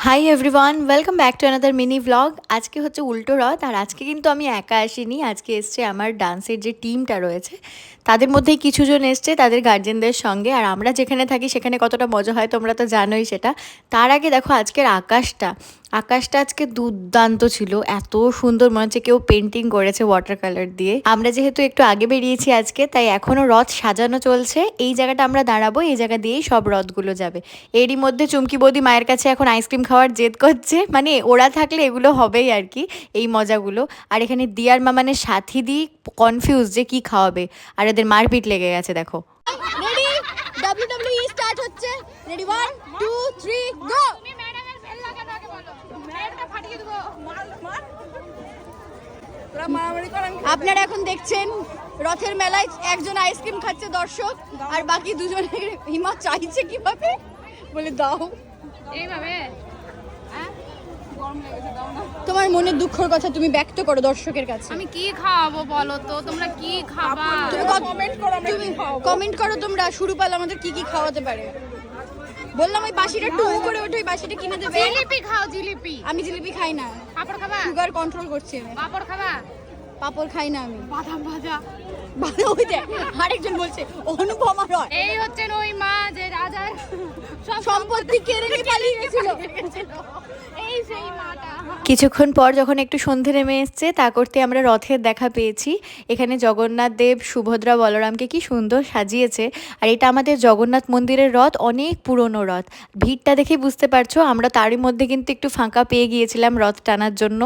Hi everyone, welcome back to another mini vlog. আজকে হচ্ছে উল্টো রথ, আর আজকে কিন্তু আমি একা আসিনি। আজকে এসছে আমার ডান্সের যে টিমটা রয়েছে, তাদের মধ্যেই কিছুজন এসছে তাদের গার্জেনদের সঙ্গে। আর আমরা যেখানে থাকি সেখানে কতটা মজা হয় তোমরা তো জানোই সেটা। তার আগে দেখো আজকের আকাশটা আজকে দুর্দান্ত ছিল, এত সুন্দর, মনে হচ্ছে কেউ পেন্টিং করেছে ওয়াটার কালার দিয়ে। আমরা যেহেতু একটু আগে বেরিয়েছি আজকে, তাই এখনো রথ সাজানো চলছে। এই জায়গাটা আমরা দাঁড়াবো, এই জায়গা দিয়েই সব রথগুলো যাবে। এরই মধ্যে চুমকি বৌদি মায়ের কাছে এখন আইসক্রিম খাওয়ার জেদ করছে, মানে ওরা থাকলে এগুলো হবেই আর কি, এই মজাগুলো। আর এখানে দিয়ার মামানের সাথী দি কনফিউজ যে কি খাওয়াবে, আর এদের মারপিট লেগে গেছে দেখো। রেডি, WWE স্টার্ট হচ্ছে। রেডি 1 2 3 গো। তুমি ম্যাডামের বেল লাগানো আগে বলো, ম্যাডামটা ফাটিয়ে দেব। মার তোরা মারামারি করেন। আপনারা এখন দেখছেন রথের মেলায় একজন আইসক্রিম খাচ্ছে দর্শক, আর বাকি দুজন হিমা চাইছে কিভাবে বলে দাও এইভাবে। তোমার মনের দুঃখের কথা তুমি ব্যক্ত করো দর্শকের কাছে। আমি কি খাওয়াবো বলো তো, তোমরা কি খাবা? তুমি কমেন্ট করো তোমরা সুরুপাল আমাদের কি কি খাওয়াতে পারে। বললাম ওই বাসিটা টু করে ওঠে, ওই বাসিটা কিনে দেবে। জিলিপি খাও, জিলিপি। আমি জিলিপি খাই না। পাপড় খাবা? সুগার কন্ট্রোল করছি আমি। পাপড় খাবা? পাপড় খাই না আমি। বাদাম ভাজা। ওই দেখ আরেকজন বলছে অনুপমা রয়। এই হচ্ছে ওই মা যে রাজার সম্পত্তি কেড়ে নিয়ে পালিয়ে গেছিল। এই সেই মাটা। কিছুক্ষণ পর যখন একটু সন্ধে নেমে এসছে, তা করতে আমরা রথের দেখা পেয়েছি। এখানে জগন্নাথ দেব, সুভদ্রা, বলরামকে কি সুন্দর সাজিয়েছে। আর এটা আমাদের জগন্নাথ মন্দিরের রথ, অনেক পুরনো রথ। ভিড়টা দেখে বুঝতে পারছো, আমরা তারই মধ্যে কিন্তু একটু ফাঁকা পেয়ে গিয়েছিলাম রথ টানার জন্য,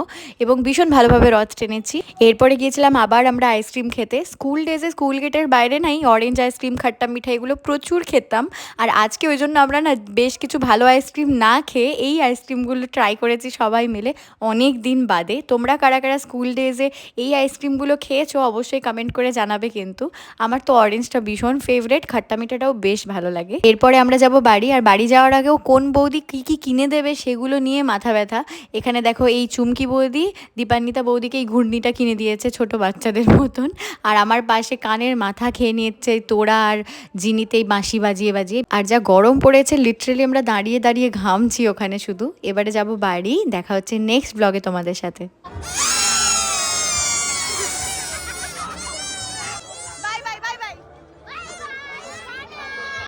এবং ভীষণ ভালোভাবে রথ টেনেছি। এরপরে গিয়েছিলাম আবার আমরা আইসক্রিম খেতে। স্কুল ডেজে স্কুল গেটের বাইরে নাই অরেঞ্জ আইসক্রিম, খাট্টা মিঠাই, এগুলো প্রচুর খেতাম। আর আজকে ওই জন্য আমরা না বেশ কিছু ভালো আইসক্রিম না খেয়ে এই আইসক্রিমগুলো ট্রাই করেছি সবাই মিলে অনেক দিন বাদে। তোমরা কারা কারা স্কুল ডেজে এই আইসক্রিমগুলো খেয়েছো অবশ্যই কমেন্ট করে জানাবে। কিন্তু আমার তো অরেঞ্জটা ভীষণ ফেভারেট, খাট্টা মিঠাটাও বেশ ভালো লাগে। এরপরে আমরা যাব বাড়ি, আর বাড়ি যাওয়ার আগেও কোন বৌদি কী কী কিনে দেবে সেগুলো নিয়ে মাথা ব্যথা। এখানে দেখো এই চুমকি বৌদি দীপান্বিতা বৌদিকে এই ঘূর্ণিটা কিনে দিয়েছে ছোট বাচ্চাদের মতন, আর আমার পাশে কানের মাথা খেয়ে নিচ্ছে তোড়া আর জিনিতেই বাঁশি বাজিয়ে বাজিয়ে। আর যা গরম পড়েছে, লিটারেলি আমরা দাঁড়িয়ে দাঁড়িয়ে ঘামছি ওখানে শুধু। এবারে যাব বাড়ি, দেখা হচ্ছে নেক্সট ব্লগে তোমাদের সাথে।